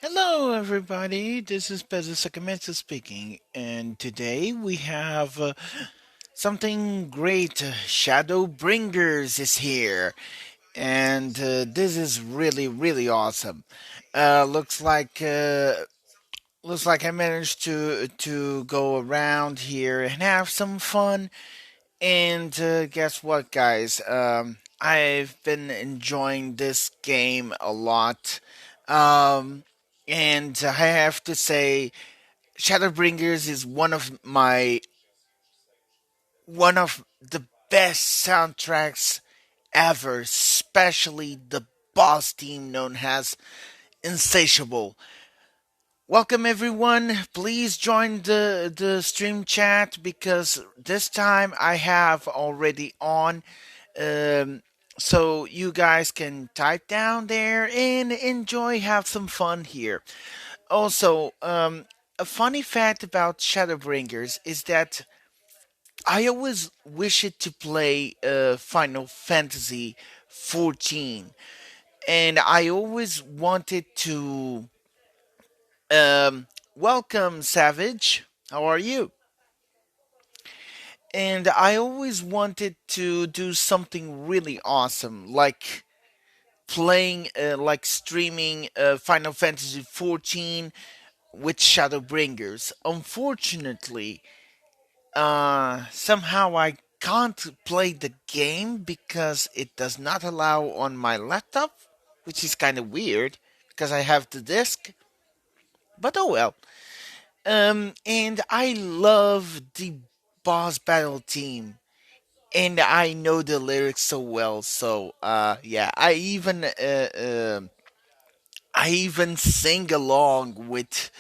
Hello, everybody. This is Pedro Sacramento speaking, and today we have something great. Shadowbringers is here, and this is really awesome. Looks like I managed to go around here and have some fun. And guess what, guys? I've been enjoying this game a lot. Um, and I have to say, Shadowbringers is one of the best soundtracks ever, especially the boss theme known as Insatiable. Welcome everyone. Please join the stream chat because this time I have already on, um, so you guys can type down there and enjoy, have some fun here. Also, a funny fact about Shadowbringers is that I always wish it to play Final Fantasy 14, and I always wanted to welcome Savage. How are you? And I always wanted to do something really awesome, like streaming Final Fantasy 14 with Shadowbringers. Unfortunately, somehow I can't play the game because it does not allow on my laptop, which is kind of weird because I have the disc. But oh well. And I love the boss battle team, and I know the lyrics so well. So, yeah, I even sing along with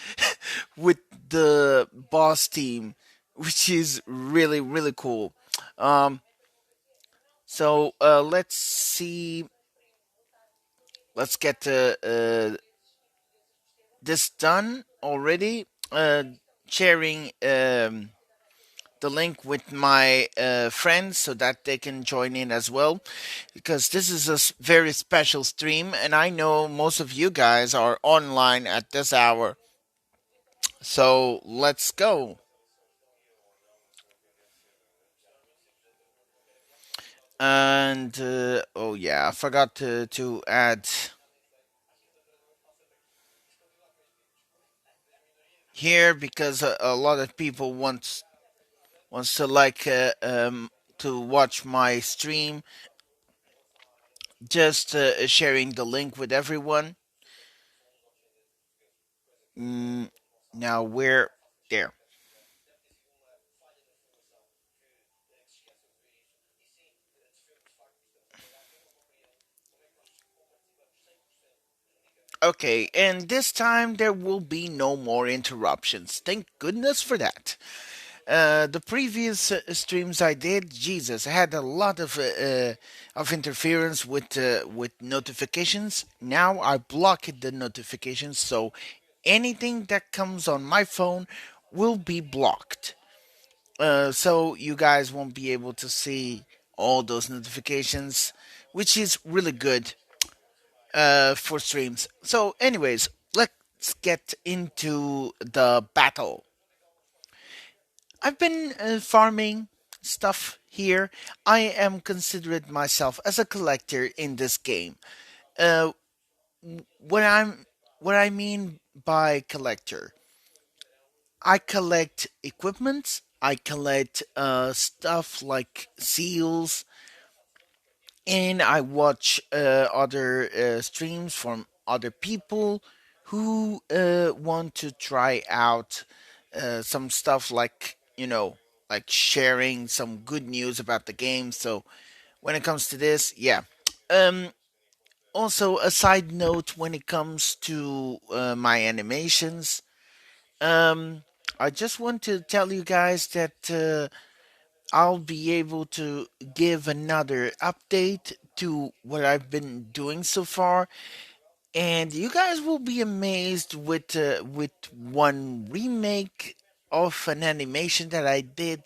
with the boss team, which is really cool. Um, so let's see. Let's get this done already. Sharing the link with my friends so that they can join in as well, because this is a very special stream, and I know most of you guys are online at this hour. So let's go. And oh yeah, I forgot to add here because a lot of people wants to to watch my stream. Just sharing the link with everyone. Mm, now we're there. Okay, and this time there will be no more interruptions. Thank goodness for that. The previous streams I did, Jesus, I had a lot of interference with notifications. Now I blocked the notifications, so anything that comes on my phone will be blocked. So you guys won't be able to see all those notifications, which is really good for streams. So, anyways, let's get into the battle. I've been farming stuff here. I am considered myself as a collector in this game. Uh, what I'm what I mean by collector, I collect equipments. I collect stuff like seals, and I watch other streams from other people who want to try out some stuff, like like sharing some good news about the game. So when it comes to this, yeah. Um, Also, a side note when it comes to my animations, um, I just want to tell you guys that I'll be able to give another update to what I've been doing so far, and you guys will be amazed with one remake of an animation that I did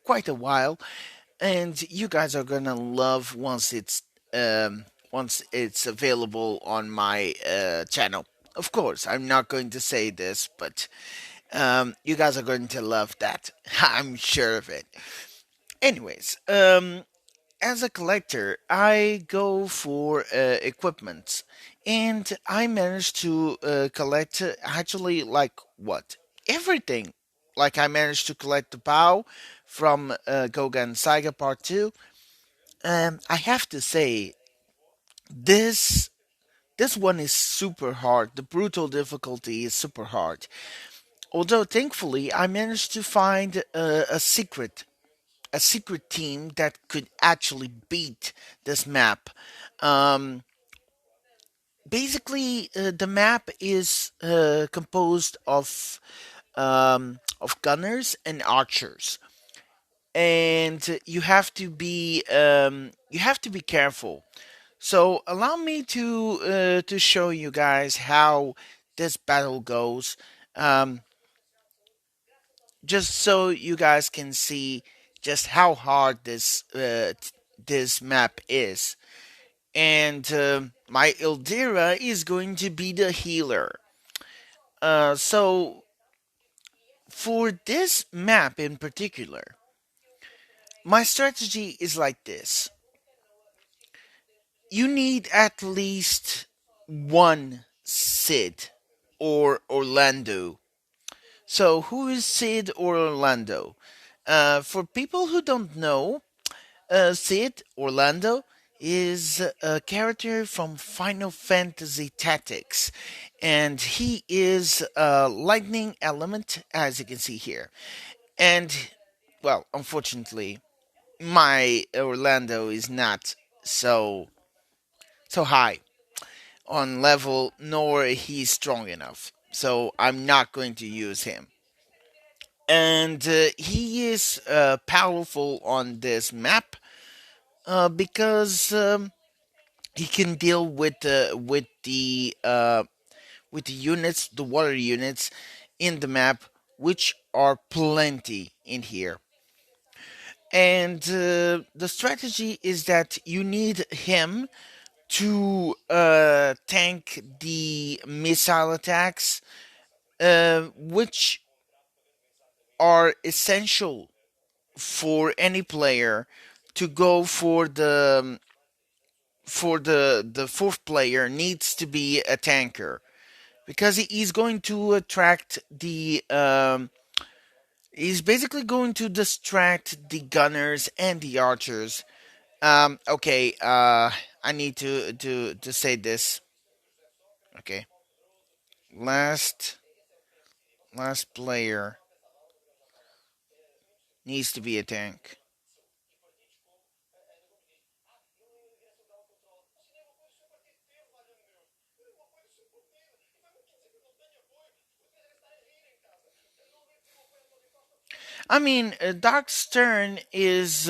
quite a while, and you guys are gonna love once it's available on my channel. Of course, I'm not going to say this, but you guys are going to love that. I'm sure of it. Anyways, as a collector, I go for equipment, and I managed to collect actually like what everything. Like I managed to collect the bow from Gogan Saga Part Two. I have to say this one is super hard. The brutal difficulty is super hard. Although thankfully I managed to find a secret team that could actually beat this map. Um, Basically, the map is composed of gunners and archers, and you have to be careful. So allow me to show you guys how this battle goes, um, just so you guys can see just how hard this map is. And my Ildira is going to be the healer. So for this map in particular, my strategy is like this: you need at least one Sid or Orlando. So who is Sid or Orlando? For people who don't know, Sid Orlando is a character from Final Fantasy Tactics, and he is a lightning element, as you can see here. And, well, unfortunately, my Orlando is not so high on level, nor he's strong enough. So I'm not going to use him. And he is powerful on this map because he can deal with the units, the water units in the map, which are plenty in here. And the strategy is that you need him to tank the missile attacks, which are essential for any player to go for the fourth player needs to be a tanker because he's going to attract he's basically going to distract the gunners and the archers. Okay, I need to say this. Okay, last player needs to be a tank. I mean, Dark Stern is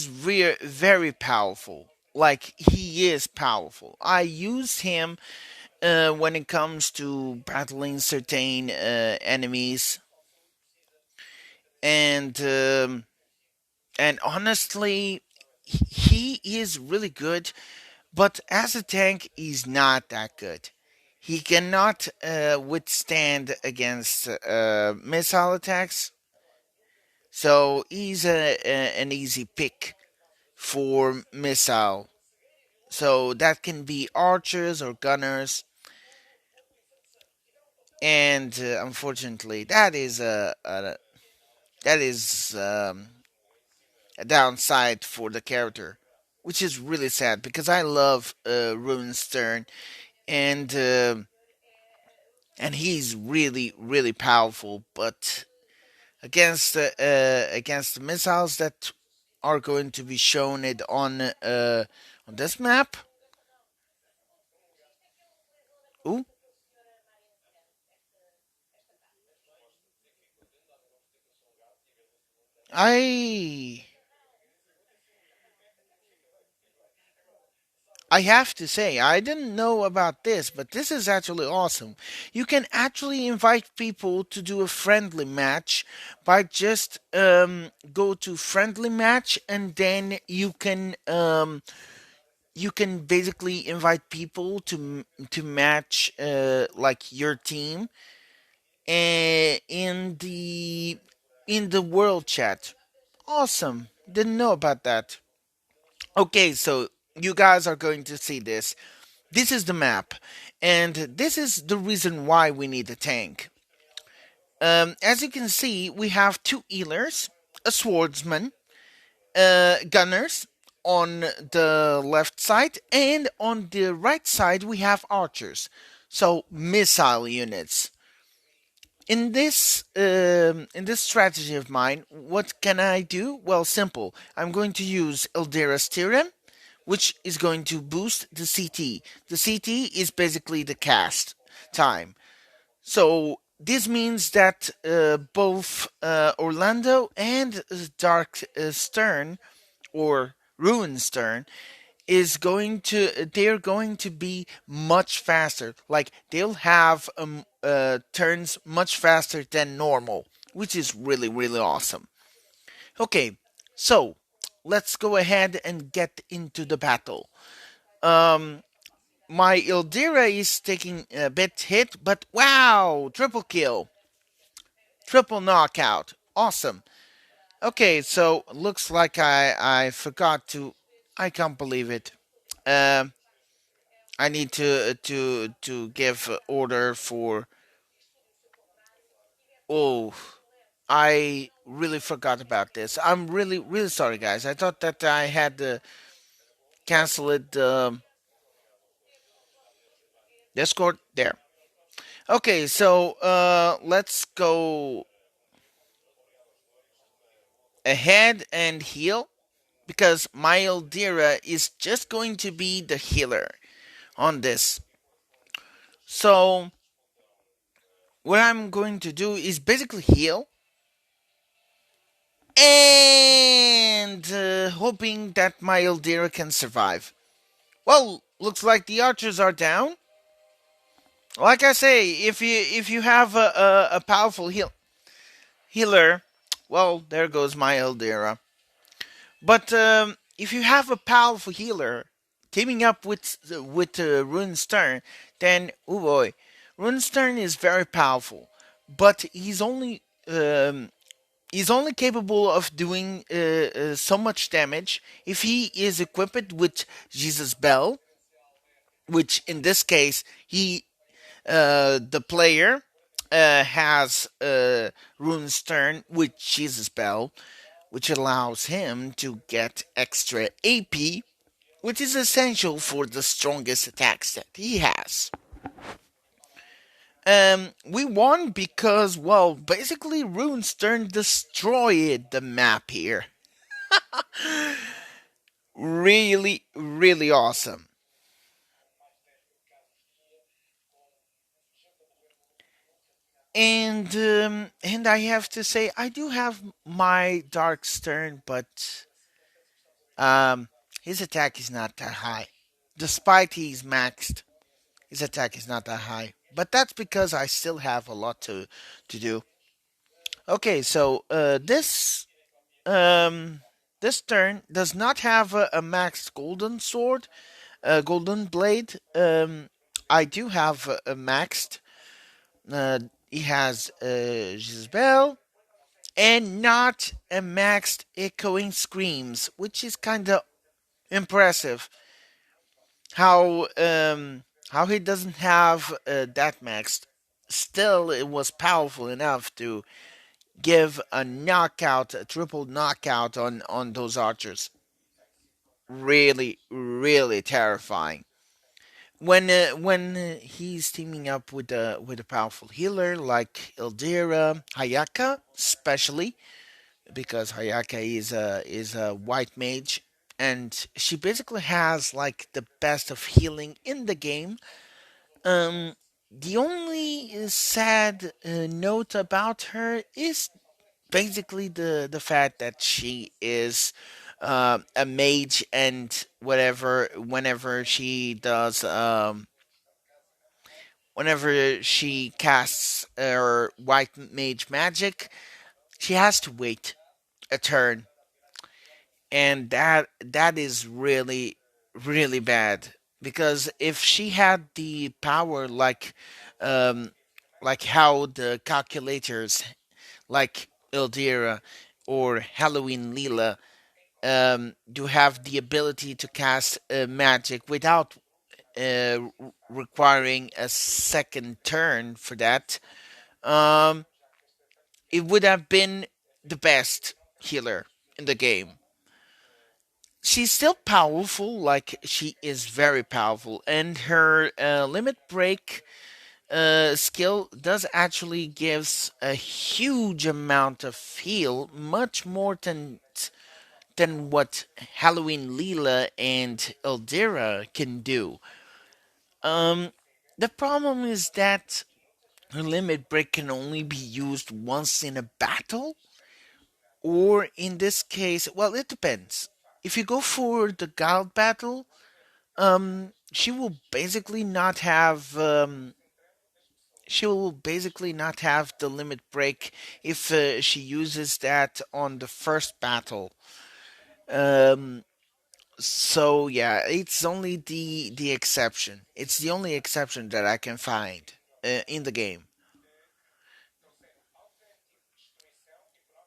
very powerful. Like he is powerful. I use him when it comes to battling certain enemies, and honestly, he is really good. But as a tank, he's not that good. He cannot withstand against missile attacks, so he's an easy pick for missile. So that can be archers or gunners, and unfortunately, that is a downside for the character, which is really sad because I love Runestern, and and he's really powerful, but against the missiles that are going to be shown it on this map. Ooh, I I have to say, I didn't know about this, but this is actually awesome. You can actually invite people to do a friendly match by just go to friendly match, and then you can basically invite people to match like your team in the world chat. Awesome. Didn't know about that. Okay, so you guys are going to see this. This is the map, and this is the reason why we need a tank. As you can see, we have two healers, a swordsman, gunners on the left side, and on the right side we have archers. So missile units. In this strategy of mine, what can I do? Well, simple. I'm going to use Eldera's Theorem, which is going to boost the CT. The CT is basically the cast time. So this means that both Orlando and Dark Stern or Ruin Stern they're going to be much faster. Like they'll have turns much faster than normal, which is really really awesome. Okay, so let's go ahead and get into the battle. Um, my Ildira is taking a bit hit, but wow, triple kill, triple knockout, awesome. Okay, so looks like I forgot to. I can't believe it. Um, I need to give order for. Oh, I really forgot about this. I'm really really sorry, guys. I thought that I had to cancel it. Discord there. Okay, so let's go ahead and heal because my Eldira is just going to be the healer on this. So what I'm going to do is basically heal and hoping that my Eldira can survive. Well, looks like the archers are down. Like I say, if you have a powerful healer, well, there goes my Eldira. But if you have a powerful healer teaming up with Runestern, then oh boy, Runestern is very powerful, but he's only capable of doing so much damage if he is equipped with Jesus Bell, which in this case the player has Runestern with Jesus Bell, which allows him to get extra AP, which is essential for the strongest attacks that he has. We won because, well, basically Runestern destroyed the map here. Really, really awesome. And I have to say, I do have my Dark Stern, but um, his attack is not that high. Despite he's maxed, his attack is not that high. But that's because I still have a lot to do. Okay, so this turn does not have a maxed golden sword, golden blade. I do have a maxed. He has Gisbel and not a maxed echoing screams, which is kind of impressive. How he doesn't have that maxed. Still, it was powerful enough to give a knockout, a triple knockout on those archers. Really, really terrifying. When he's teaming up with a powerful healer like Ildira, Hayaka, especially because Hayaka is a white mage, and she basically has like the best of healing in the game. The only sad note about her is basically the fact that she is a mage, and whatever whenever she casts her white mage magic, she has to wait a turn, and that is really bad, because if she had the power um like how the calculators like Ildira or Halloween Leela do have the ability to cast magic without requiring a second turn for that, um, it would have been the best healer in the game. She's still powerful, like she is very powerful, and her limit break skill does actually gives a huge amount of heal, much more than what Halloween Leela and Eldira can do. Um, the problem is that her limit break can only be used once in a battle, or in this case, well, it depends. If you go for the guild battle, she will basically not have the limit break if she uses that on the first battle. Um, so yeah, it's only the exception. It's the only exception that I can find in the game.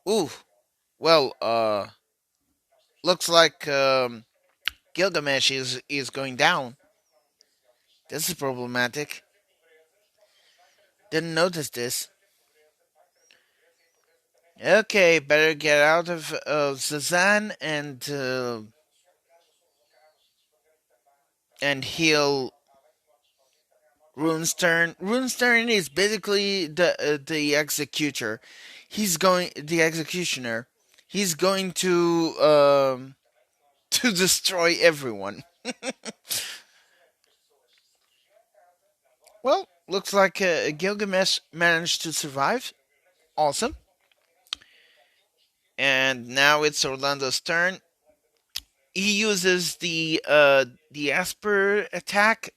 Ooh, well, looks like Gilgamesh is going down. This is problematic. Didn't notice this. Okay, better get out of Zazan and heal Runestern. Runestern is basically the executor. He's going the executioner. He's going to destroy everyone. Well, looks like Gilgamesh managed to survive. Awesome. And now it's Orlando's turn. He uses the Asper attack,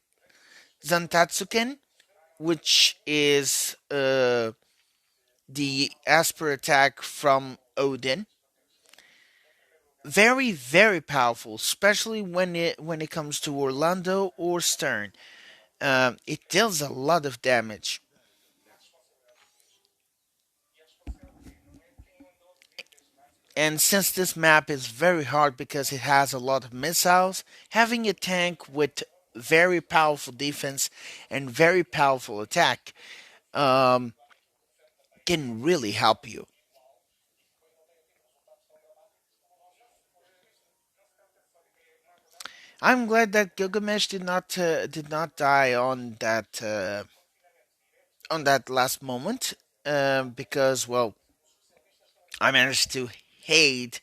Zantatsuken, which is the Asper attack from Odin. Very powerful, especially when it comes to Orlando or Stern. It deals a lot of damage. And since this map is very hard because it has a lot of missiles, having a tank with very powerful defense and very powerful attack um, can really help you. I'm glad that Gilgamesh did not die on that last moment, because well, I managed to hate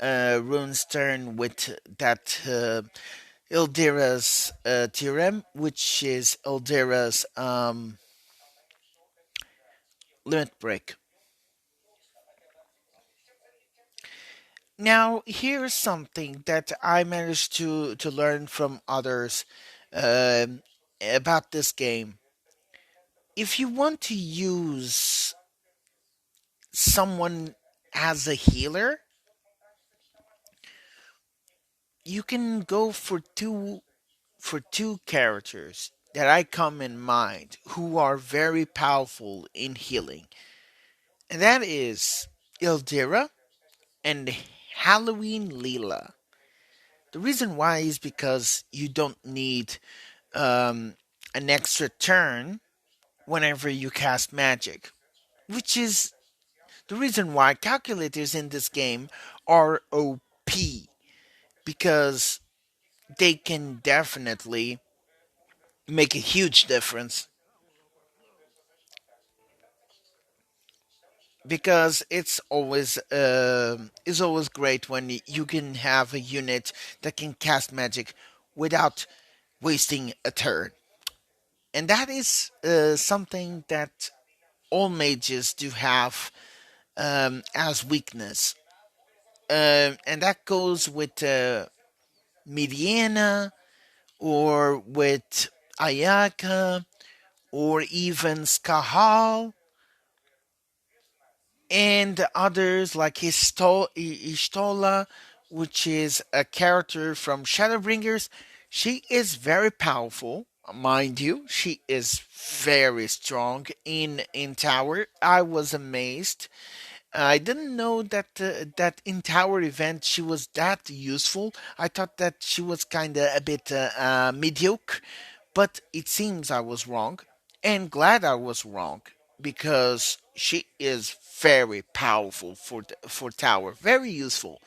Rune's turn with that Ildira's theorem, which is Ildira's limit break. Now, here's something that I managed to learn from others about this game. If you want to use someone as a healer, you can go for two characters that I come in mind who are very powerful in healing, and that is Ildira and Halloween Leela. The reason why is because you don't need um, an extra turn whenever you cast magic, which is the reason why calculators in this game are OP, because they can definitely make a huge difference. Because it's always great when you can have a unit that can cast magic without wasting a turn, and that is something that all mages do have as weakness. And that goes with Mediana or with Ayaka or even Skahal and others like Ishtola, which is a character from Shadowbringers. She is very powerful, mind you. She is very strong in tower. I was amazed. I didn't know that in tower event she was that useful. I thought that she was kind of a bit mediocre, but it seems I was wrong, and glad I was wrong because she is very powerful for tower, very useful,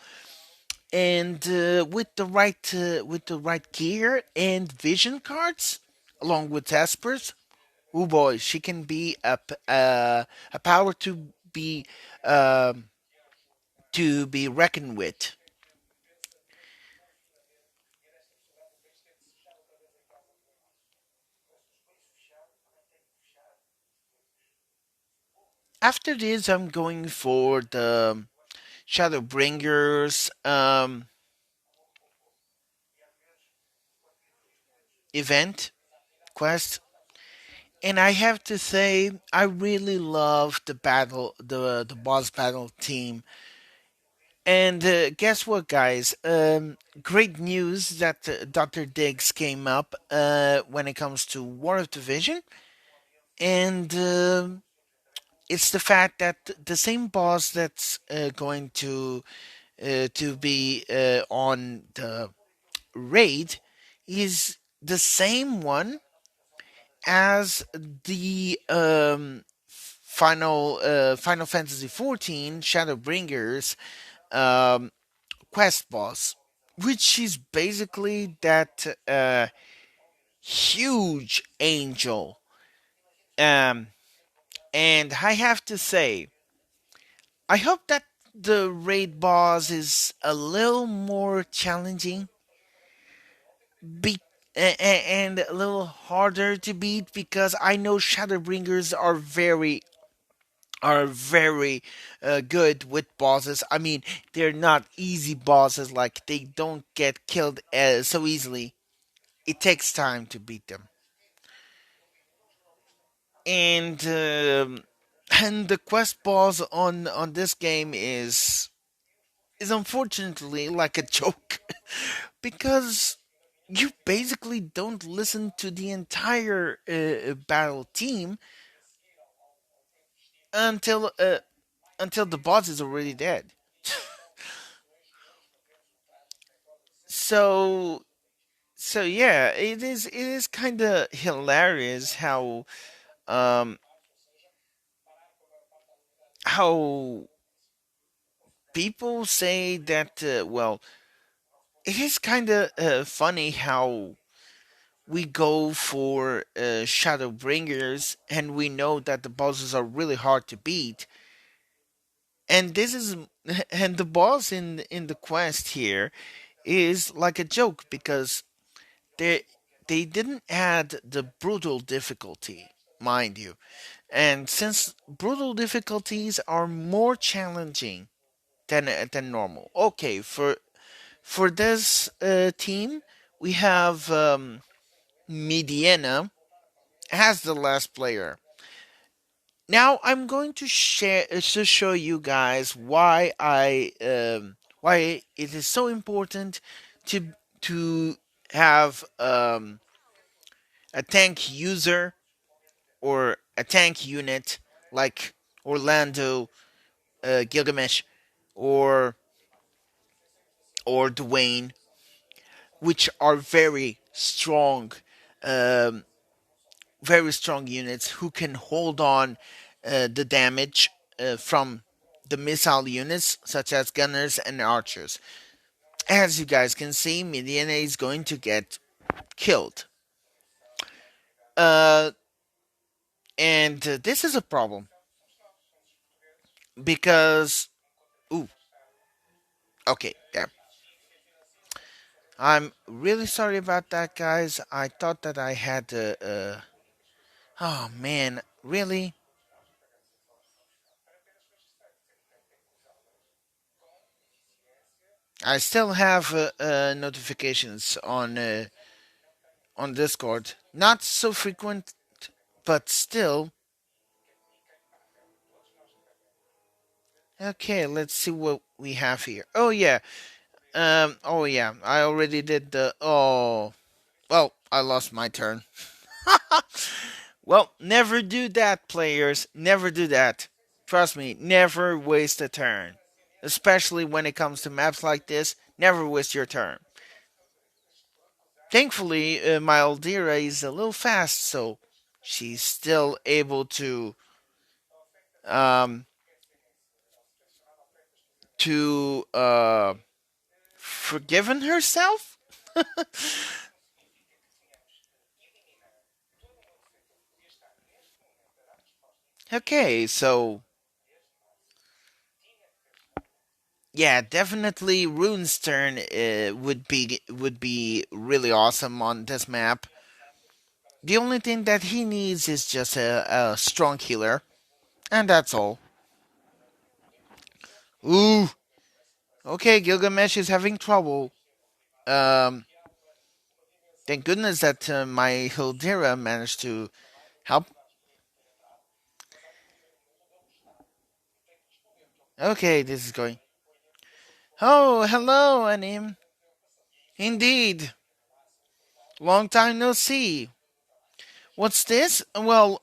and with the right gear and vision cards, along with Espers. Oh boy, she can be a power be um, to be reckoned with. After this, I'm going for the Shadowbringers event quest, and I have to say I really love the boss battle team. And guess what, guys? Great news that Dr. Diggs came up when it comes to War of Division, and it's the fact that the same boss that's going to be on the raid is the same one as the Final Fantasy 14 Shadowbringers um, quest boss, which is basically that huge angel. Um, and I have to say, I hope that the raid boss is a little more challenging be- and a little harder to beat because I know Shadowbringers are very good with bosses. I mean, they're not easy bosses. Like they don't get killed so easily. It takes time to beat them, and and the quest boss on this game is unfortunately like a joke because you basically don't listen to the entire battle team until until the boss is already dead. So yeah, it is kind of hilarious um how people say that well, it is kind of funny how we go for Shadowbringers and we know that the bosses are really hard to beat, and this is and the boss in the quest here is like a joke because they they didn't add the brutal difficulty, mind you. And since brutal difficulties are more challenging than normal. Okay, for this team, we have Mediana as the last player. Now I'm going to show you guys why it is so important to have a tank user or a tank unit like Orlando, Gilgamesh, or Dwayne, which are um, very strong units who can hold on the damage from the missile units such as gunners and archers. As you guys can see, Mediana is going to get killed. Uh, and this is a problem because, ooh, okay, yeah. I'm really sorry about that, guys. I thought that I had oh man, really? I still have notifications on Discord. Not so frequent, but still. Okay, let's see what we have here. Oh yeah. Oh yeah. I already did the. Oh. Well, I lost my turn. Well, never do that, players. Never do that. Trust me, never waste a turn. Especially when it comes to maps like this, never waste your turn. Thankfully, my Aldira is a little fast, so she's still able um, to forgiven herself. Okay, so yeah, definitely Rune's turn would be really awesome on this map. The only thing that he needs is just a strong healer, and that's all. Ooh, okay, Gilgamesh is having trouble. Um, thank goodness that my Hildira managed to help. Okay, this is going. Oh, hello, Anim. Indeed, long time no see. What's this? Well,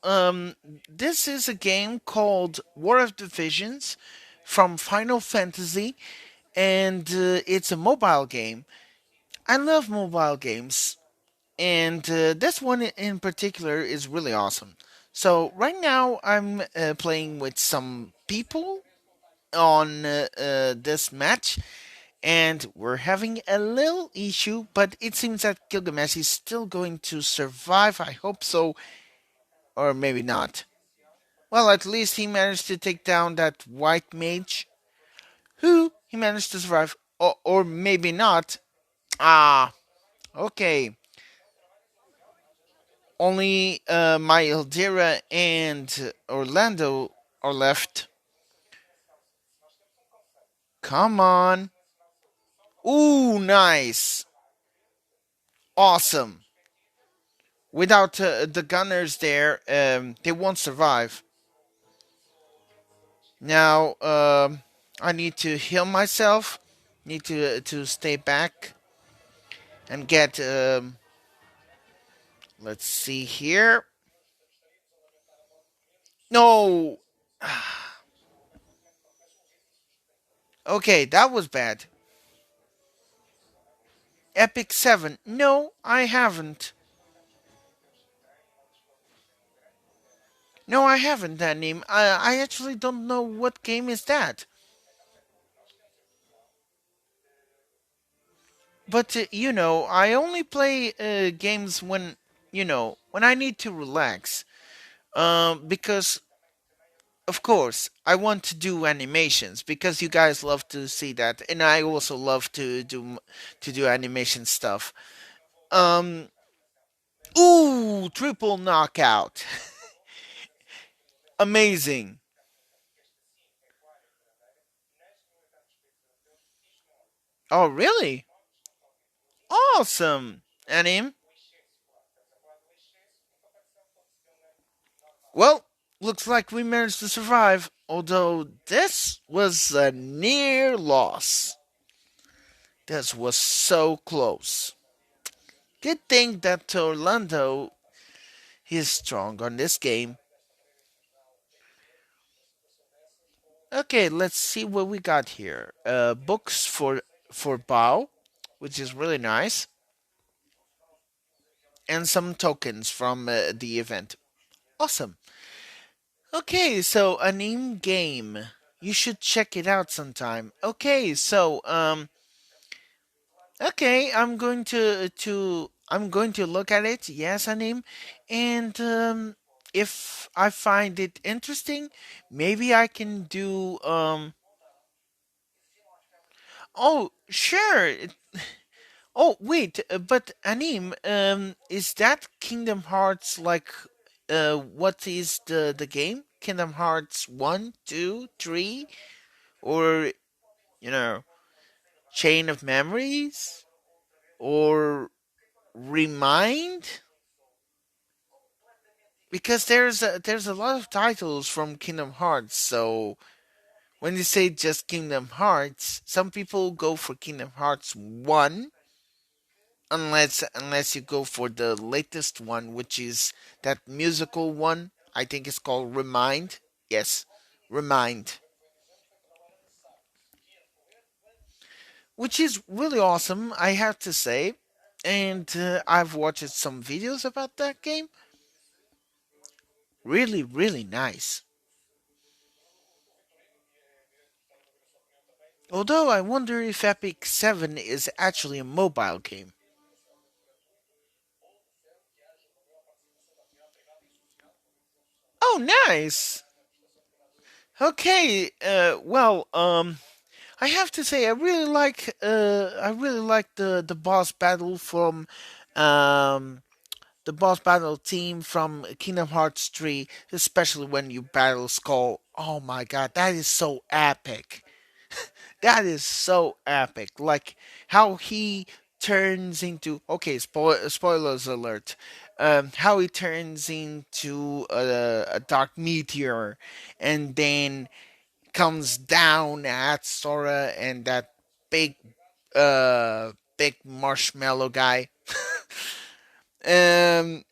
this is a game called War of Divisions from Final Fantasy, and it's a mobile game. I love mobile games, and this one in particular is really awesome. So right now I'm playing with some people on this match, and we're having a little issue, but it seems that Gilgamesh is still going to survive. I hope so, or maybe not. Well, at least he managed to take down that white mage, who he managed to survive, or maybe not. Ah, okay. Only my Ildira and Orlando are left. Come on. Ooh, nice. Awesome. Without the gunners there, they won't survive. Now, I need to heal myself. Need to stay back and get. Let's see here. No. Okay, that was bad. Epic 7. No, I haven't. No, I haven't that name. I actually don't know what game is that. But I only play games when when I need to relax. Because of course I want to do animations because you guys love to see that, and I also love to do animation stuff. Um, ooh, triple knockout, amazing. Oh, really? Awesome, Anim. Well, looks like we managed to survive, although this was a near loss. This was so close. Good thing that Orlando is strong on this game. Okay, let's see what we got here. Books for Bao, which is really nice, and some tokens from the event. Awesome. Okay, so a name game. You should check it out sometime. Okay, I'm going to look at it. Yes, Anim, and if I find it interesting, maybe I can do. Oh, sure. Oh, wait, but Anim, is that Kingdom Hearts like? What is the game? Kingdom Hearts 1, 2, 3, or you know? Chain of Memories or Remind, because there's a lot of titles from Kingdom Hearts. So when you say just Kingdom Hearts, some people go for Kingdom Hearts 1, unless you go for the latest one, which is that musical one. I think it's called Remind. Yes, Remind, which is really awesome, I have to say. And I've watched some videos about that game. Really, really nice. Although I wonder if Epic 7 is actually a mobile game. Oh, nice. Okay. I have to say I really like the boss battle from um the boss battle team from Kingdom Hearts 3, especially when you battle Skull. Oh my god, that is so epic. That is so epic. Like how he turns into, okay, spoilers alert. How he turns into a dark meteor and then comes down at Sora and that big big marshmallow guy. um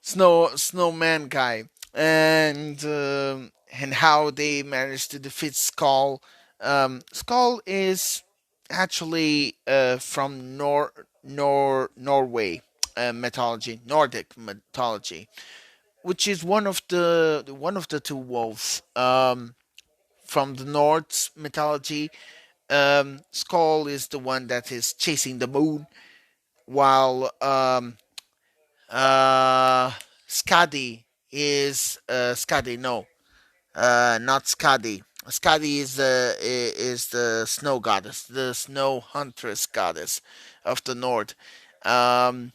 snowman guy, and how they managed to defeat Skull. Skull is actually from Norway mythology, Nordic mythology, which is one of the two wolves from the Norse mythology. Skull is the one that is chasing the moon, while uh, Skadi Skadi. No, not Skadi. Skadi is the snow goddess, the snow huntress goddess of the north. Um,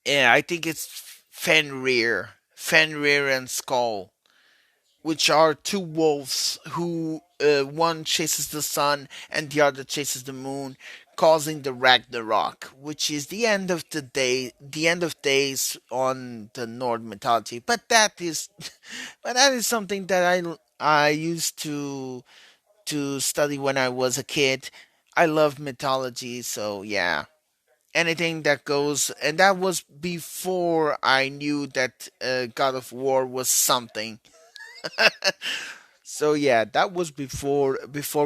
yeah, I think it's Fenrir and Skull, which are two wolves who one chases the sun and the other chases the moon, causing the Ragnarok, which is the end of the day, the end of days on the Nord mythology. But that is, but that is something that I used to study when I was a kid. I love mythology, so yeah. Anything that goes, and that was before I knew that God of War was something. So yeah, that was before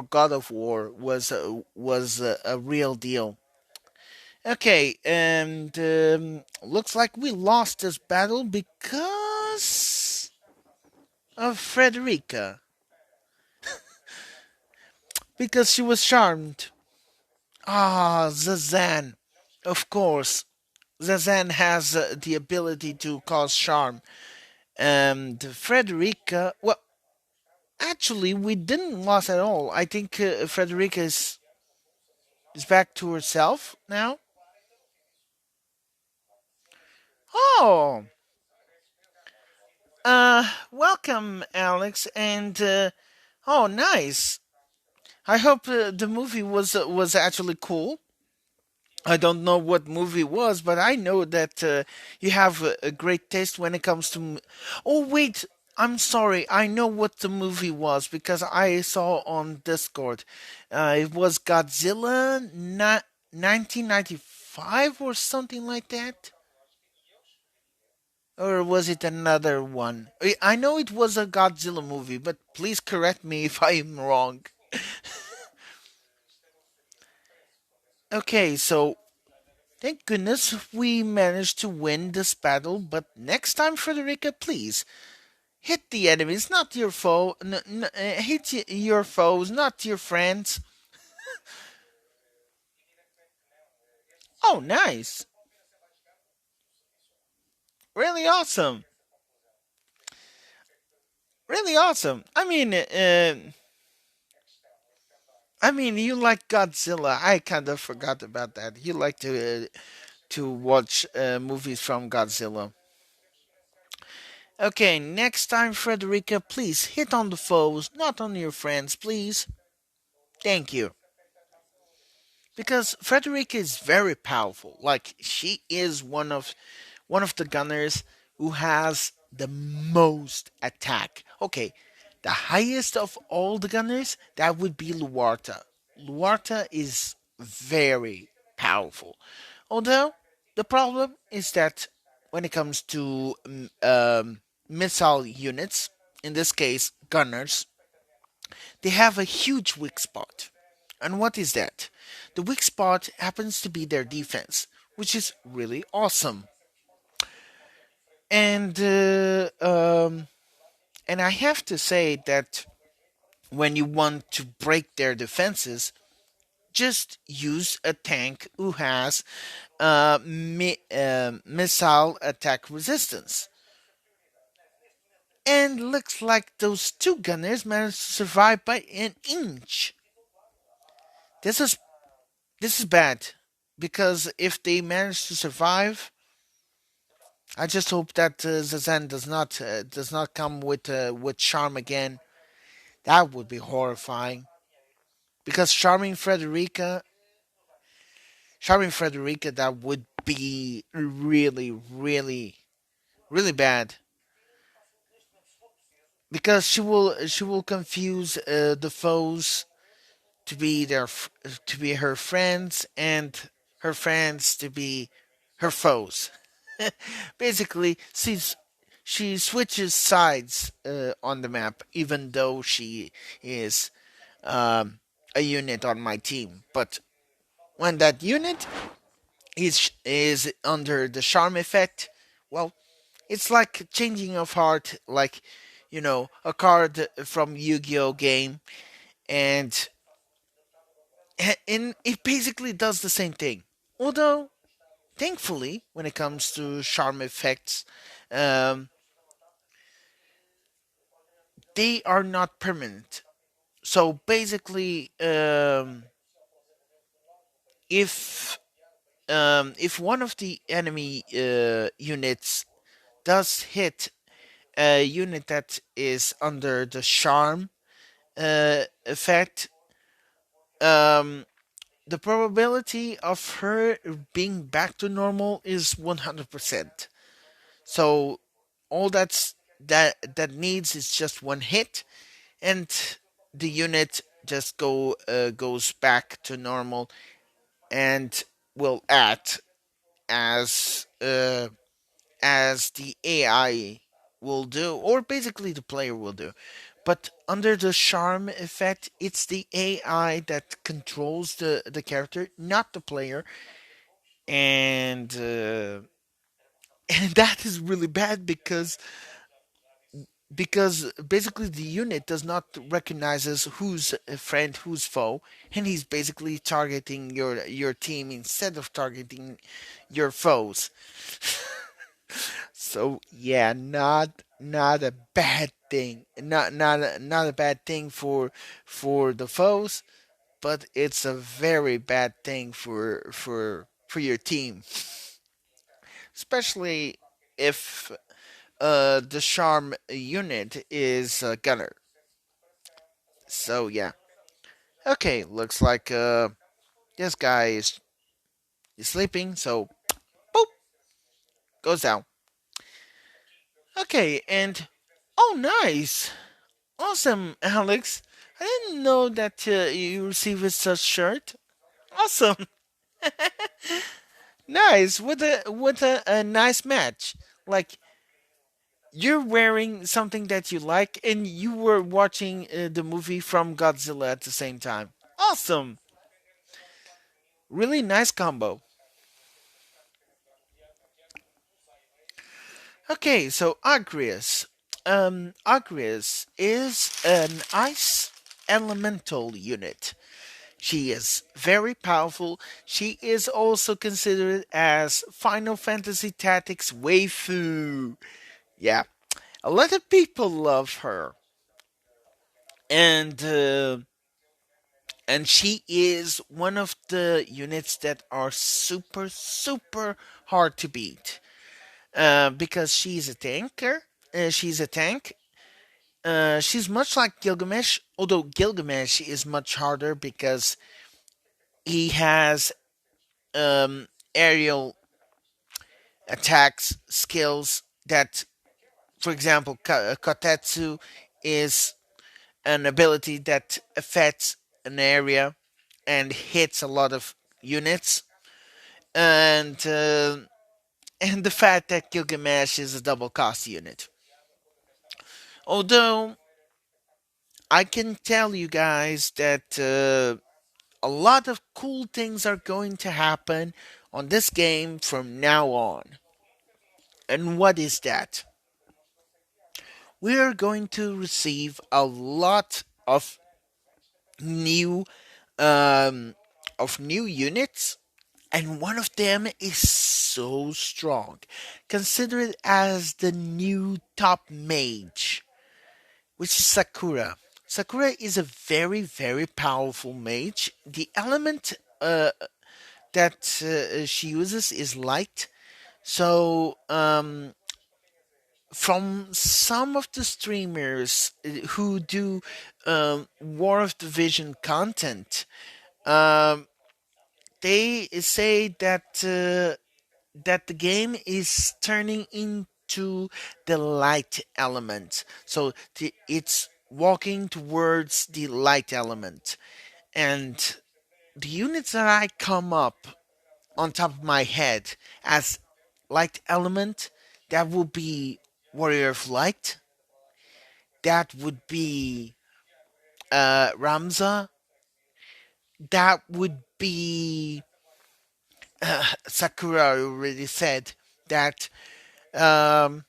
God of War was a real deal. Okay, and looks like we lost this battle because of Frederica, because she was charmed. Ah, Zazan, of course. Zazan has the ability to cause charm, and Frederica. Well, actually, we didn't lose at all. I think Frederica is back to herself now. Oh, welcome, Alex, and oh, nice. I hope the movie was actually cool. I don't know what movie it was, but I know that you have a great taste when it comes to. Oh wait, I'm sorry. I know what the movie was because I saw on Discord. It was Godzilla 1995 or something like that. Or was it another one? I know it was a Godzilla movie, but please correct me if I am wrong. Okay, so thank goodness we managed to win this battle, but next time, Frederica, please hit the enemies, not your foe. Hit your foes, not your friends. Oh, nice. Really awesome. Really awesome. I mean, you like Godzilla. I kind of forgot about that. You like to watch movies from Godzilla. Okay, next time, Frederica, please hit on the foes, not on your friends, please. Thank you. because Frederica is very powerful. Like she is one of the gunners who has the most attack. Okay, the highest of all the gunners that would be Luarta. Luarta is very powerful. Although the problem is that when it comes to missile units, in this case gunners, they have a huge weak spot. And what is that? The weak spot happens to be their defense, which is really awesome. And and I have to say that when you want to break their defenses, just use a tank who has missile attack resistance. And looks like those two gunners managed to survive by an inch. This is this is bad because if they manage to survive, I just hope that Zazan does not come with charm again. That would be horrifying because charming Frederica, that would be really, really, really bad because she will confuse the foes to be to be her friends and her friends to be her foes. Basically, she switches sides on the map, even though she is a unit on my team. But when that unit is under the charm effect, well, it's like changing of heart, like a card from Yu-Gi-Oh game, and it basically does the same thing. Although, thankfully, when it comes to charm effects, um, they are not permanent. So basically, if one of the enemy units does hit a unit that is under the charm effect, um, the probability of her being back to normal is 100%. So all that needs is just one hit, and the unit just goes back to normal and will act as the AI will do, or basically the player will do. But under the charm effect, it's the AI that controls the character, not the player, and and that is really bad because basically the unit does not recognizes who's a friend, who's foe, and he's basically targeting your team instead of targeting your foes. So yeah, not a bad thing, not a bad thing for the foes, but it's a very bad thing for your team, especially if the charm unit is a gunner. So yeah. Okay, looks like this guy is sleeping, so boop, goes down. Okay, and oh nice. Awesome, Alex. I didn't know that you received such shirt. Awesome. Nice. With a nice match. Like you're wearing something that you like and you were watching the movie from Godzilla at the same time. Awesome. Really nice combo. Okay, so Agrius. Agrius is an ice elemental unit. She is very powerful. She is also considered as Final Fantasy Tactics waifu. Yeah, a lot of people love her, and she is one of the units that are super super hard to beat because she's a tanker. She's a tank. She's much like Gilgamesh, although Gilgamesh is much harder because he has aerial attacks skills that, for example, Kotetsu is an ability that affects an area and hits a lot of units, and and the fact that Gilgamesh is a double cost unit. Although I can tell you guys that a lot of cool things are going to happen on this game from now on. And what is that? We are going to receive a lot new um, of new units, and one of them is so strong. Consider it as the new top mage, which is Sakura. Sakura is a very, very powerful mage. The element that she uses is light. So, from some of the streamers who do War of the Vision content, um, they say that the game is turning into the light element. So it's walking towards the light element. And the units that I come up on top of my head as light element, that will be Warrior of Light. That would be Ramza. That would be Sakura. I already said that. Um,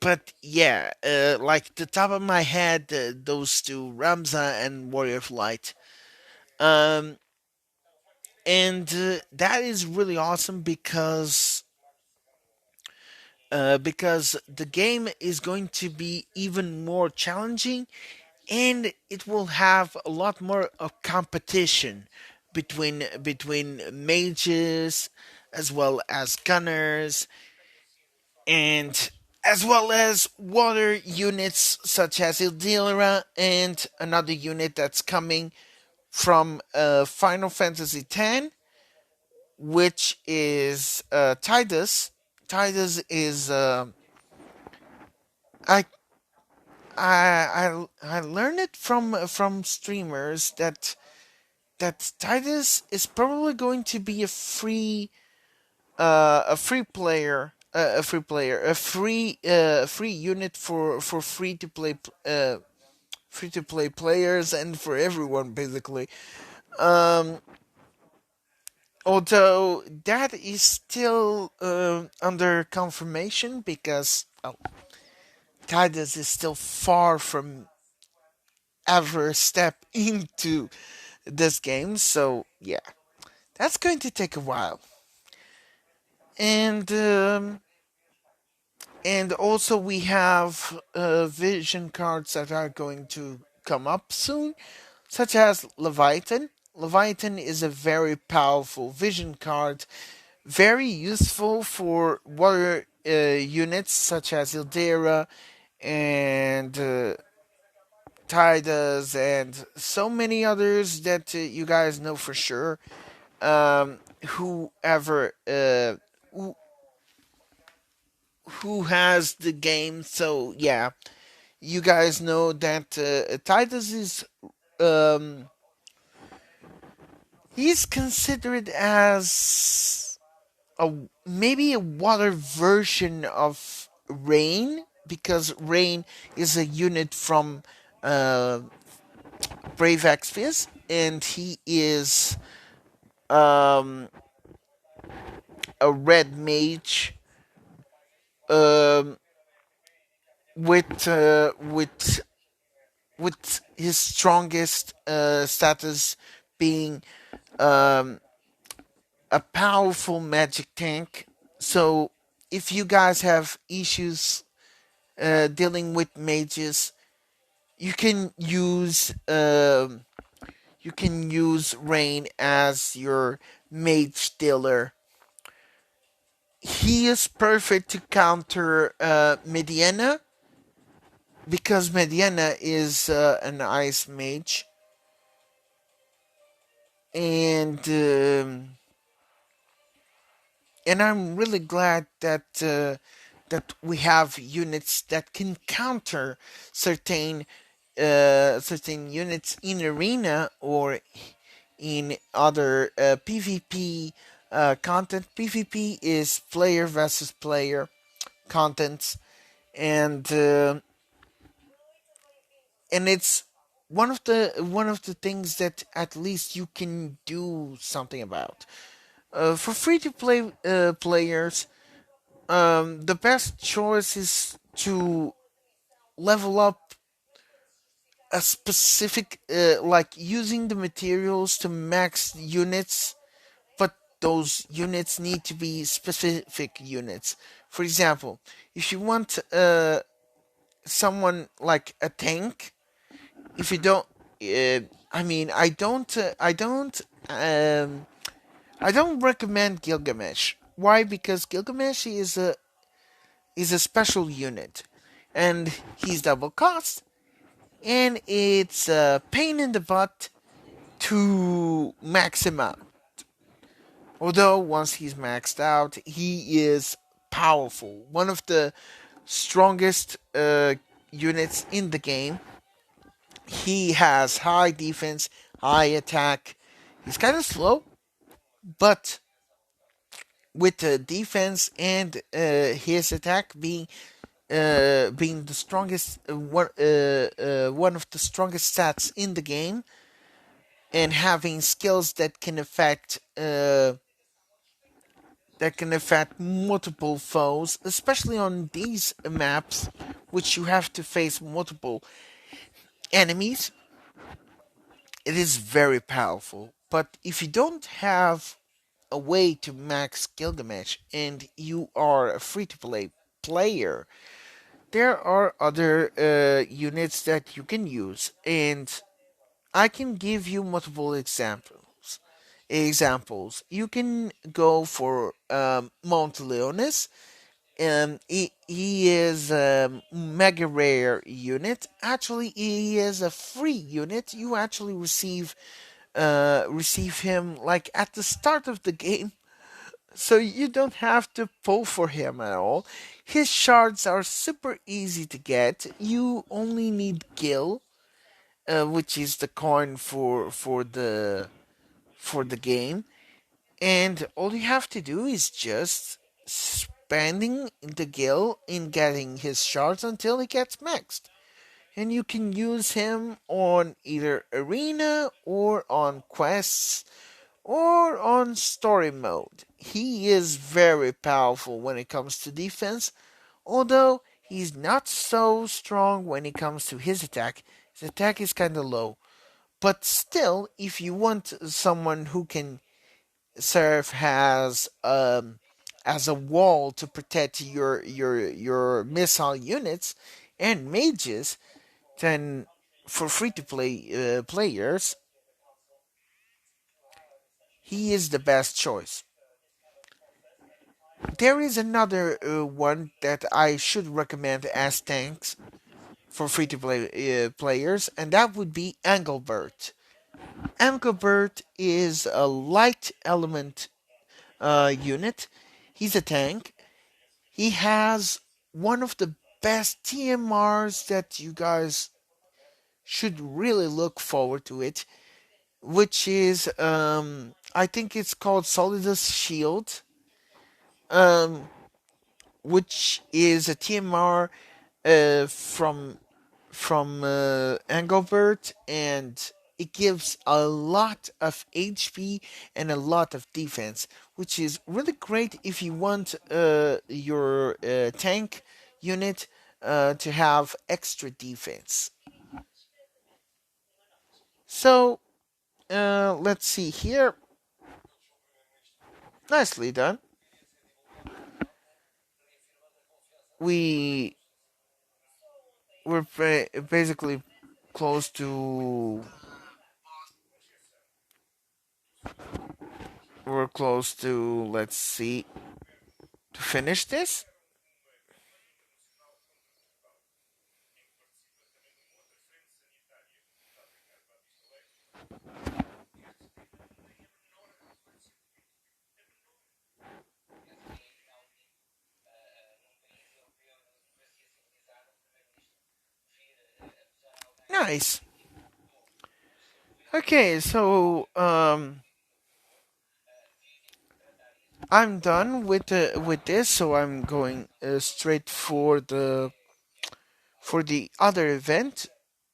but yeah, like the top of my head, those two, Ramza and Warrior of Light. Um, and that is really awesome because the game is going to be even more challenging, and it will have a lot more of competition between mages as well as gunners, and as well as water units such as Ildilra and another unit that's coming from Final Fantasy X, which is Tidus. Tidus is I I learned it from streamers that Tidus is probably going to be a free player a free unit for free to play players and for everyone basically. Um, Although that is still under confirmation because Tidus is still far from ever step into this game, so yeah, that's going to take a while. And and also we have vision cards that are going to come up soon, such as Leviathan. Leviathan is a very powerful vision card, very useful for water units such as Ildera and Tidus and so many others that you guys know for sure. Whoever who, who has the game, so yeah, you guys know that Tidus is um, he's considered as a maybe a water version of Rain, because Rain is a unit from uh, Brave Exvius, and he is um, a red mage um, with with his strongest status being um, a powerful magic tank. So if you guys have issues dealing with mages, you can use Rain as your mage dealer. He is perfect to counter Mediana, because Mediana is an ice mage. and and I'm really glad that we have units that can counter certain certain units in arena or in other PvP content. PvP is player versus player contents, and and it's one of the things that at least you can do something about. For free to play players, the best choice is to level up a specific, like using the materials to max units, but those units need to be specific units. For example, if you want someone like a tank, if you don't, I mean, I don't recommend Gilgamesh. Why? Because Gilgamesh is a special unit, and he's double cost, and it's a pain in the butt to max him out. Although once he's maxed out, he is powerful. One of the strongest units in the game. He has high defense, high attack. He's kind of slow, but with the defense and his attack being the strongest one of the strongest stats in the game, and having skills that can affect multiple foes, especially on these maps, which you have to face multiple enemies. It is very powerful. But if you don't have a way to max Gilgamesh and you are a free to play player, there are other units that you can use, and I can give you multiple examples. You can go for Mount Leonis. He is a mega rare unit. Actually, he is a free unit. You actually receive him like at the start of the game, so you don't have to pull for him at all. His shards are super easy to get. You only need Gil, which is the coin for the game, and all you have to do is just spending the Gil in getting his shards until he gets maxed. And you can use him on either arena or on quests or on story mode. He is very powerful when it comes to defense, although he's not so strong when it comes to his attack. His attack is kind of low. But still, if you want someone who can serve as a wall to protect your missile units and mages, then for free to play players, he is the best choice. There is another one that I should recommend as tanks for free to play players, and that would be Engelbert. Engelbert is a light element unit. He's a tank. He has one of the best TMRs that you guys should really look forward to it, which is I think it's called Solidus Shield, um, which is a TMR from Engelbert, and it gives a lot of HP and a lot of defense, which is really great if you want your tank unit to have extra defense. So let's see here. Nicely done. We we're basically close to we're close to, let's see, to finish this. Nice. Okay, so I'm done with this, so I'm going straight for the other event,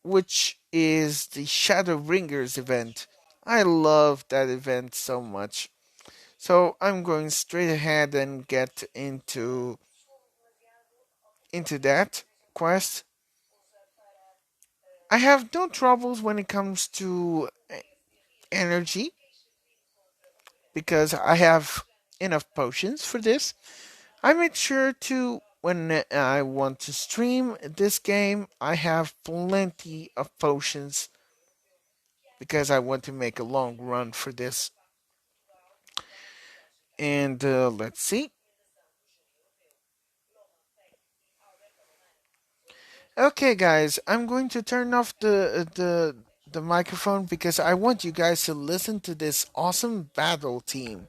which is the Shadowbringers event. I love that event so much. So I'm going straight ahead and get into that quest. I have no troubles when it comes to energy because I have enough potions for this. I made sure to when I want to stream this game, I have plenty of potions because I want to make a long run for this. And let's see. Okay, guys, I'm going to turn off the microphone because I want you guys to listen to this awesome battle team.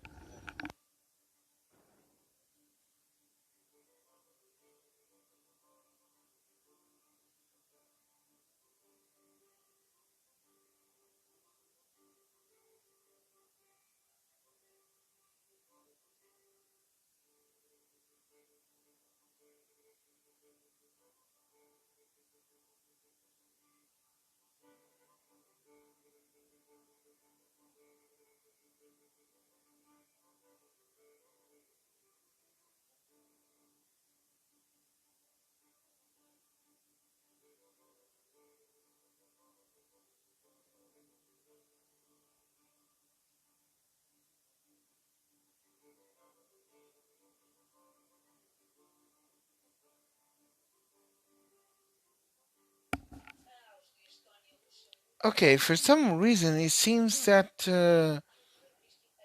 Okay, for some reason it seems that the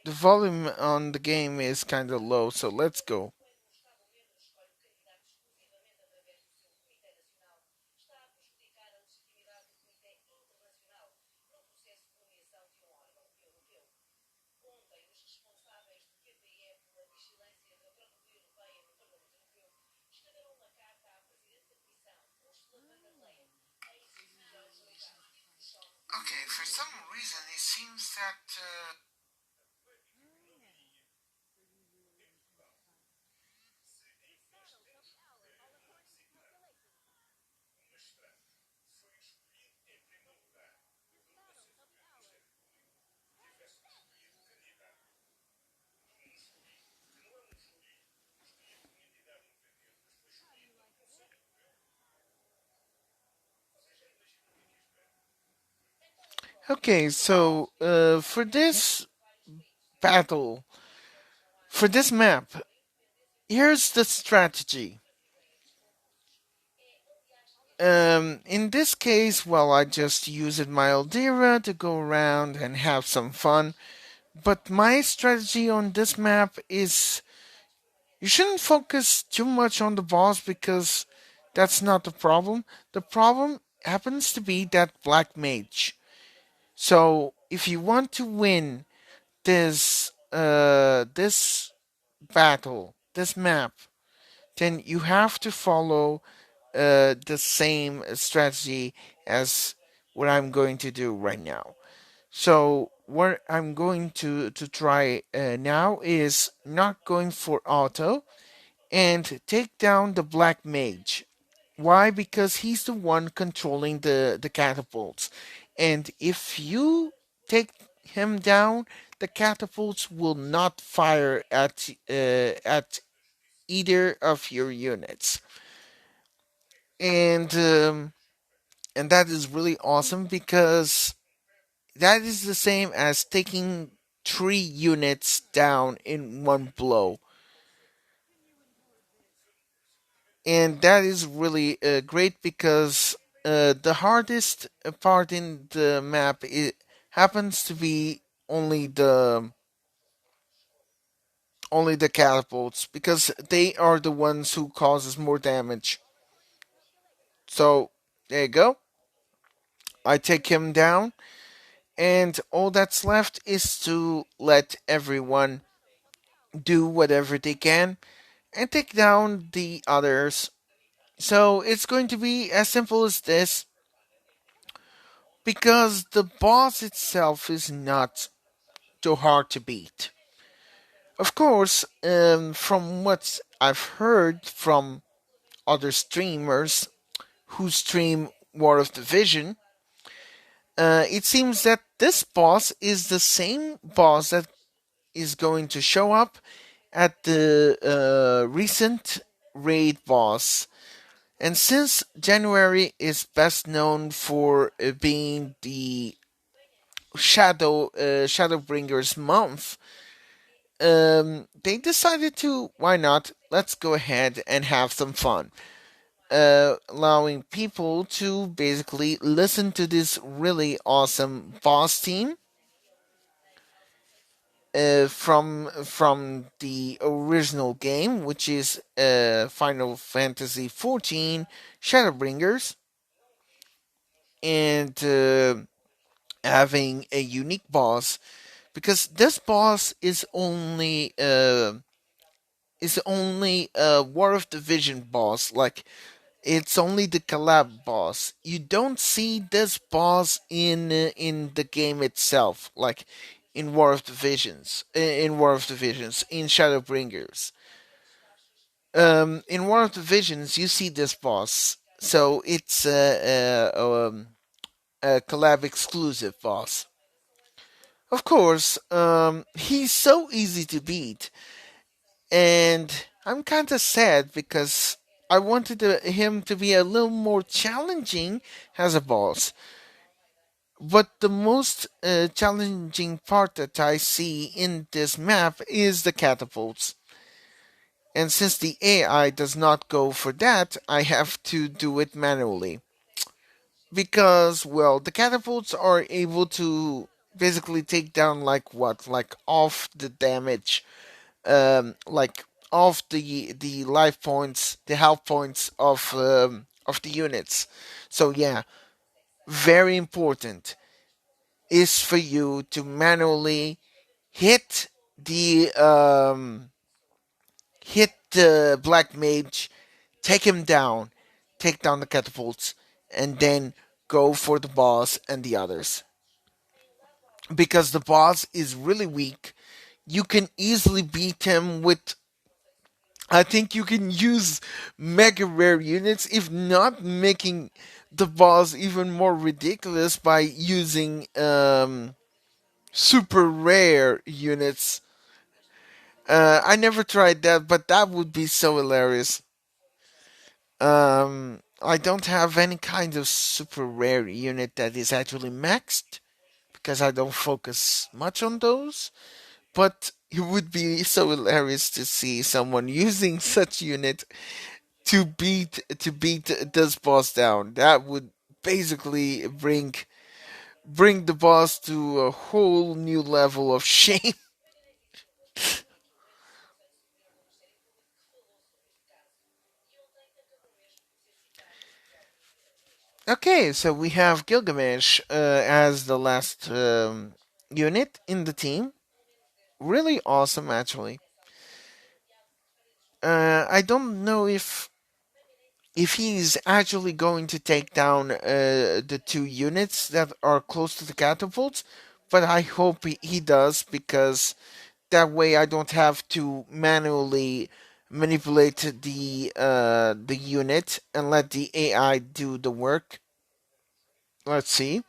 volume on the game is kind of low, so let's go. Okay, for some reason it seems that Okay, so for this battle, for this map, here's the strategy. In this case, well, I just used my Aldera to go around and have some fun. But my strategy on this map is you shouldn't focus too much on the boss because that's not the problem. The problem happens to be that black mage. So if you want to win this battle, this map, then you have to follow the same strategy as what I'm going to do right now. So what I'm going to try now is not going for auto and take down the black mage. Why? Because he's the one controlling the catapults, and if you take him down, the catapults will not fire at either of your units, and um, and that is really awesome because that is the same as taking 3 units down in one blow. And that is really great because the hardest part in the map it happens to be only the catapults because they are the ones who causes more damage. So there you go. I take him down, and all that's left is to let everyone do whatever they can and take down the others. So it's going to be as simple as this. because the boss itself is not too hard to beat. Of course, from what I've heard from other streamers who stream War of Division, it seems that this boss is the same boss that is going to show up at the recent raid boss. And since January is best known for being the Shadowbringers month, they decided to, why not? Let's go ahead and have some fun. Allowing people to basically listen to this really awesome boss theme from the original game, which is Final Fantasy XIV Shadowbringers, and having a unique boss, because this boss is only a War of Division boss. Like, it's only the collab boss. You don't see this boss in the game itself, like in in Shadowbringers. In War of Divisions, you see this boss, so it's a collab exclusive boss. Of course, he's so easy to beat, and I'm kind of sad because I wanted him to be a little more challenging as a boss. But the most challenging part that I see in this map is the catapults. And since the AI does not go for that, I have to do it manually. Because, well, the catapults are able to basically take down, like, what? Like, off the damage, like of the life points, the health points of the units. So yeah, very important is for you to manually hit the black mage, take him down, take down the catapults, and then go for the boss and the others. Because the boss is really weak, you can easily beat him with, I think you can use mega rare units, if not making the boss even more ridiculous by using super rare units. I never tried that, but that would be so hilarious. I don't have any kind of super rare unit that is actually maxed because I don't focus much on those. But it would be so hilarious to see someone using such unit to beat this boss down. That would basically bring the boss to a whole new level of shame. Okay, so we have Gilgamesh as the last unit in the team. Really awesome, actually. I don't know if he's actually going to take down the two units that are close to the catapults, but I hope he does, because that way I don't have to manually manipulate the unit and let the AI do the work. Let's see.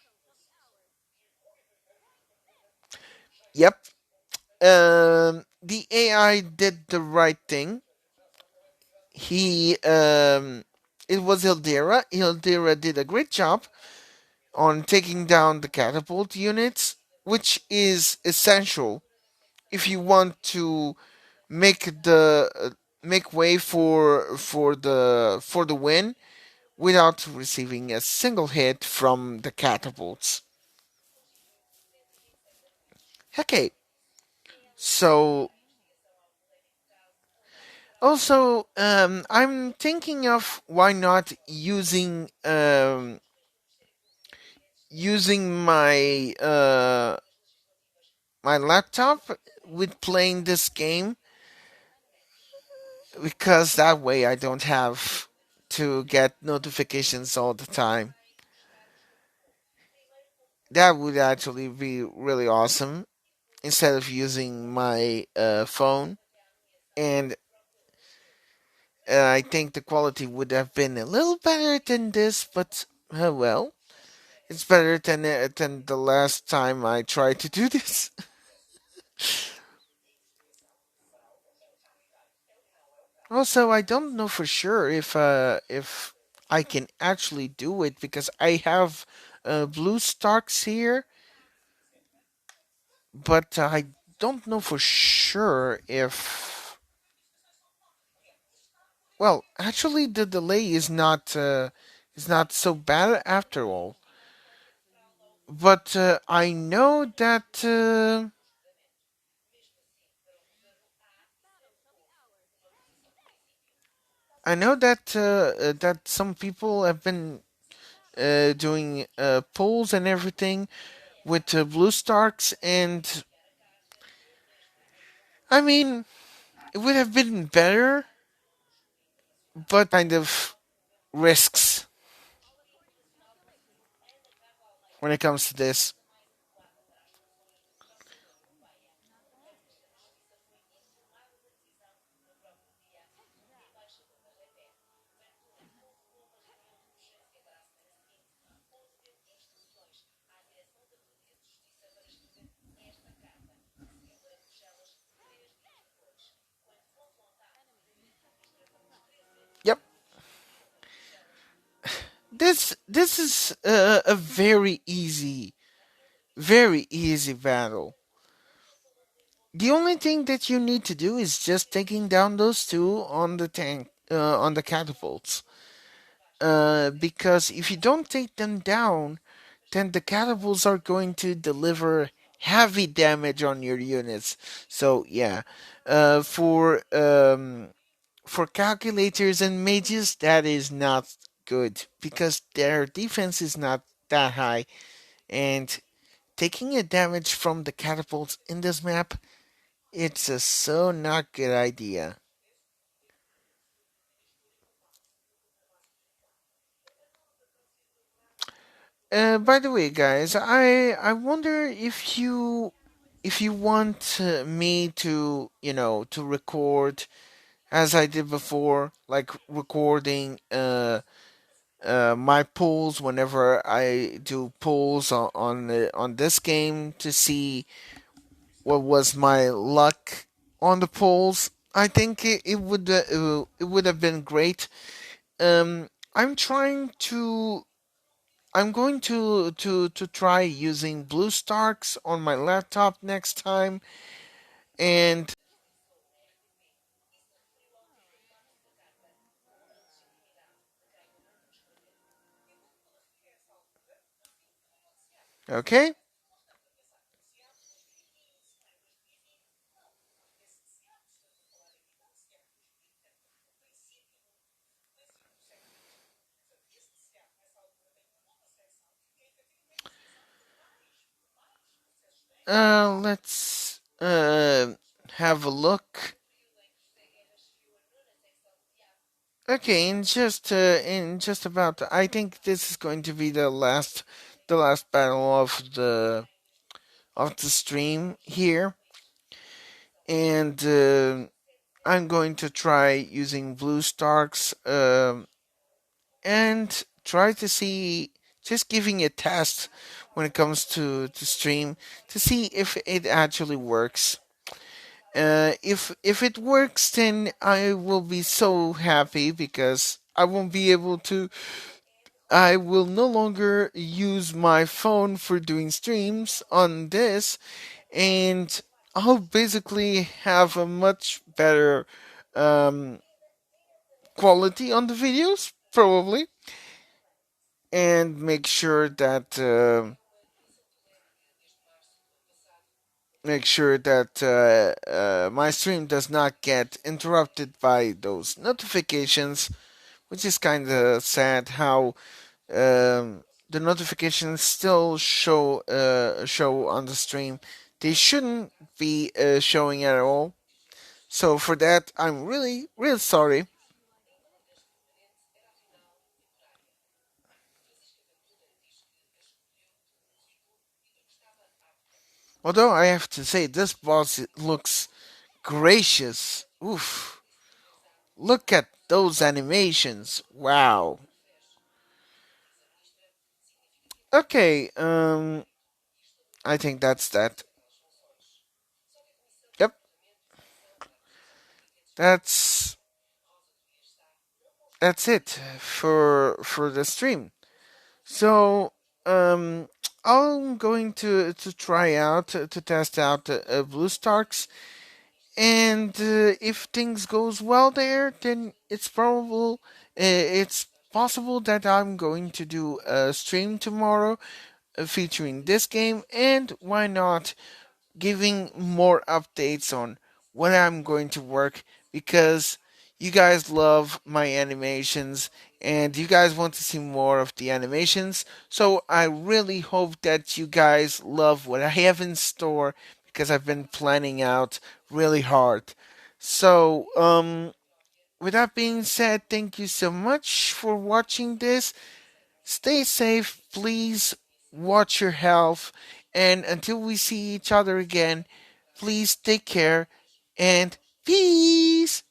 Yep. The AI did the right thing. He It was Hildera. Hildera did a great job on taking down the catapult units, which is essential if you want to make way for the win without receiving a single hit from the catapults. Okay, so also I'm thinking of why not using my laptop with playing this game, because that way I don't have to get notifications all the time. That would actually be really awesome instead of using my phone. And I think the quality would have been a little better than this, but well, it's better than the last time I tried to do this. Also, I don't know for sure if I can actually do it because I have blue stocks here, but I don't know for sure if. Well, actually, the delay is not so bad after all. But I know that some people have been doing polls and everything with blue stocks, and I mean it would have been better, but kind of risks when it comes to this. Yep, this is a very easy battle. The only thing that you need to do is just taking down those two on the tank on the catapults. Because if you don't take them down, then the catapults are going to deliver heavy damage on your units. So yeah, uh, for um, for calculators and mages, that is not good because their defense is not that high, and taking a damage from the catapults in this map, it's a so not good idea. By the way, guys, I wonder if you want me to to record as I did before, like recording my polls whenever I do polls on this game to see what was my luck on the polls. I think it would have been great. I'm trying to I'm going to try using BlueStacks on my laptop next time. And okay, let's have a look. Okay, in just about, I think this is going to be the last battle of the stream here, and I'm going to try using BlueStacks and try to see, just giving a test when it comes to stream to see if it actually works. If it works, then I will be so happy because I won't be able to. I will no longer use my phone for doing streams on this, and I'll basically have a much better um, quality on the videos, probably, and make sure that my stream does not get interrupted by those notifications, which is kind of sad how the notifications still show on the stream. They shouldn't be showing at all. So for that, I'm really sorry. Although I have to say, this boss looks gracious. Oof. Look at those animations. Wow. Okay, I think that's that. Yep, that's that's it for the stream. So, um, I'm going to try out to test out Blue Starks, and if things goes well there, then it's possible that I'm going to do a stream tomorrow featuring this game, and why not giving more updates on when I'm going to work, because you guys love my animations and you guys want to see more of the animations. So I really hope that you guys love what I have in store, because I've been planning out really hard. So, with that being said, thank you so much for watching this. Stay safe, please watch your health, and until we see each other again, please take care and peace.